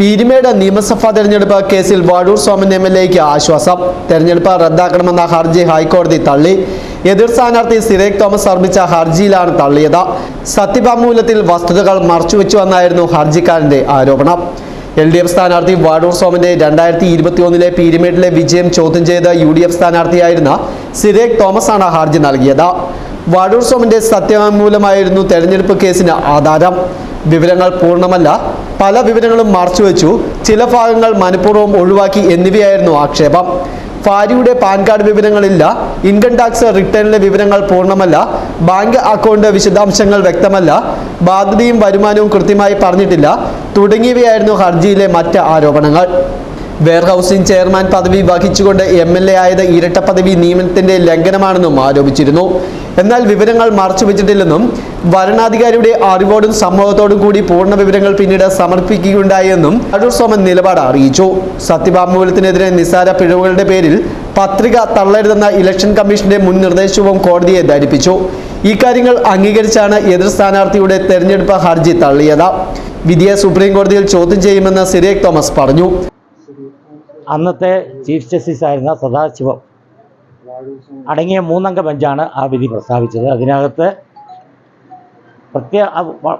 പീരുമേട് നിയമസഭാ തെരഞ്ഞെടുപ്പ് കേസിൽ വാഴൂർ സോമൻ MLAയ്ക്ക് ആശ്വാസം. തെരഞ്ഞെടുപ്പ് റദ്ദാക്കണമെന്ന ഹർജി ഹൈക്കോടതി തള്ളി. എതിർ സ്ഥാനാർത്ഥി സിറേഖ് തോമസ് സമർപ്പിച്ച ഹർജിയിലാണ് തള്ളിയത്. സത്യവാങ്മൂലത്തിൽ വസ്തുതകൾ മറച്ചുവെച്ചുവെന്നായിരുന്നു ഹർജിക്കാരന്റെ ആരോപണം. LDF സ്ഥാനാർത്ഥി വാഴൂർ സോമന്റെ 2021 പീരുമേട്ടിലെ വിജയം ചോദ്യം ചെയ്ത് UDF സ്ഥാനാർത്ഥിയായിരുന്ന സിറേഖ് തോമസ് ആണ് ഹർജി നൽകിയത്. വാഴൂർ സോമന്റെ സത്യവാങ്മൂലമായിരുന്നു തെരഞ്ഞെടുപ്പ് കേസിന് ആധാരം. വിവരങ്ങൾ പൂർണ്ണമല്ല, പല വിവരങ്ങളും മറച്ചുവെച്ചു, ചില ഭാഗങ്ങൾ മനഃപൂർവ്വം ഒഴിവാക്കി എന്നിവയായിരുന്നു ആക്ഷേപം. ഭാര്യയുടെ പാൻ കാർഡ് വിവരങ്ങളില്ല, ഇൻകം ടാക്സ് റിട്ടേണിലെ വിവരങ്ങൾ പൂർണ്ണമല്ല, ബാങ്ക് അക്കൗണ്ട് വിശദാംശങ്ങൾ വ്യക്തമല്ല, ബാധ്യതയും വരുമാനവും കൃത്യമായി പറഞ്ഞിട്ടില്ല തുടങ്ങിയവയായിരുന്നു ഹർജിയിലെ മറ്റ് ആരോപണങ്ങൾ. വെയർഹൌസിംഗ് ചെയർമാൻ പദവി വഹിച്ചുകൊണ്ട് MLA ആയത് ഇരട്ട പദവി നിയമനത്തിന്റെ ലംഘനമാണെന്നും ആരോപിച്ചിരുന്നു. എന്നാൽ വിവരങ്ങൾ മറച്ചുവെച്ചിട്ടില്ലെന്നും വരണാധികാരിയുടെ അറിവോടും സമ്മതത്തോടും കൂടി പൂർണ്ണ വിവരങ്ങൾ പിന്നീട് സമർപ്പിക്കുകയുണ്ടായെന്നും വാഴൂർ സോമൻ നിലപാട് അറിയിച്ചു. സത്യവാങ്മൂലത്തിനെതിരെ നിസ്സാര പിഴവുകളുടെ പേരിൽ പത്രിക തള്ളരുതെന്ന ഇലക്ഷൻ കമ്മീഷന്റെ മുൻ നിർദ്ദേശവും കോടതിയെ ധരിപ്പിച്ചു. ഈ കാര്യങ്ങൾ അംഗീകരിച്ചാണ് എതിർ സ്ഥാനാർത്ഥിയുടെ തെരഞ്ഞെടുപ്പ് ഹർജി തള്ളിയത്. വിധിയെ സുപ്രീം കോടതിയിൽ ചോദ്യം ചെയ്യുമെന്ന് സിറേഖ് തോമസ് പറഞ്ഞു. അന്നത്തെ ചീഫ് ജസ്റ്റിസ് ആയിരുന്ന സദാശിവം അടങ്ങിയ 3-അംഗ ബെഞ്ചാണ് ആ വിധി പ്രസ്താവിച്ചത്. അതിനകത്ത്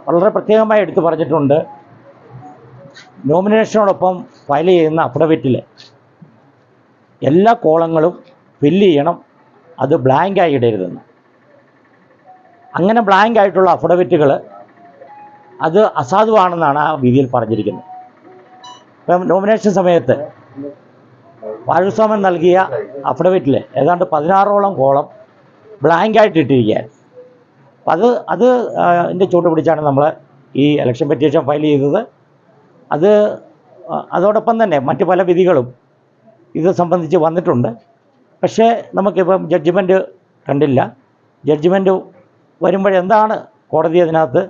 വളരെ പ്രത്യേകമായി എടുത്തു പറഞ്ഞിട്ടുണ്ട്, നോമിനേഷനോടൊപ്പം ഫയൽ ചെയ്യുന്ന അഫിഡവിറ്റിൽ എല്ലാ കോളങ്ങളും ഫില്ല് ചെയ്യണം, അത് ബ്ലാങ്കായി ഇടരുതെന്ന്. അങ്ങനെ ബ്ലാങ്ക് ആയിട്ടുള്ള അഫിഡവിറ്റുകൾ അത് അസാധുവാണെന്നാണ് ആ വിധിയിൽ പറഞ്ഞിരിക്കുന്നത്. ഇപ്പം നോമിനേഷൻ സമയത്ത് വാഴൂർ സോമൻ നൽകിയ അഫിഡവിറ്റിൽ ഏതാണ്ട് 16ഓളം കോളം ബ്ലാങ്കായിട്ട് ഇട്ടിരിക്കുകയാണ്. അപ്പം അത് അതിൻ്റെ ചൂട് പിടിച്ചാണ് നമ്മൾ ഈ ഇലക്ഷൻ പെറ്റീഷൻ ഫയൽ ചെയ്തത്. അതോടൊപ്പം തന്നെ മറ്റ് പല വിധികളും ഇത് സംബന്ധിച്ച് വന്നിട്ടുണ്ട്. പക്ഷേ നമുക്കിപ്പം ജഡ്ജ്മെൻറ്റ് കണ്ടില്ല. ജഡ്ജ്മെൻറ്റ് വരുമ്പോഴെന്താണ് കോടതി അതിനകത്ത്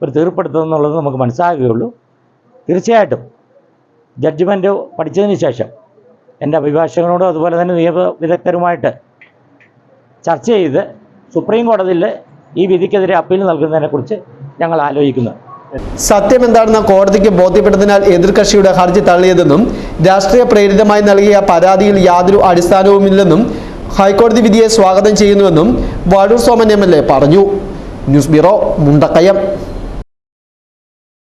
ഒരു തീർപ്പെടുത്തുന്നത് നമുക്ക് മനസ്സിലാകുകയുള്ളൂ. തീർച്ചയായിട്ടും ജഡ്ജ്മെൻറ്റ് പഠിച്ചതിന് ശേഷം എൻ്റെ അഭിഭാഷകനോടും അതുപോലെ തന്നെ നിയമ വിദഗ്ധരുമായിട്ട് ചർച്ച ചെയ്ത് സുപ്രീം കോടതിയിൽ ഈ വിധിക്കെതിരെ അപ്പീൽ നൽകുന്നതിനെക്കുറിച്ച് ഞങ്ങൾ ആലോചിക്കുന്നു. സത്യം എന്താണെന്ന് കോടതിക്ക് ബോധ്യപ്പെട്ടതിനാൽ എതിർകക്ഷിയുടെ ഹർജി തള്ളിയതെന്നും രാഷ്ട്രീയ പ്രേരിതമായി നൽകിയ പരാതിയിൽ യാതൊരു അടിസ്ഥാനവുമില്ലെന്നും ഹൈക്കോടതി വിധിയെ സ്വാഗതം ചെയ്യുന്നുവെന്നും വാഴൂർ സോമൻ MLA പറഞ്ഞു. News bureau, Mundakayam.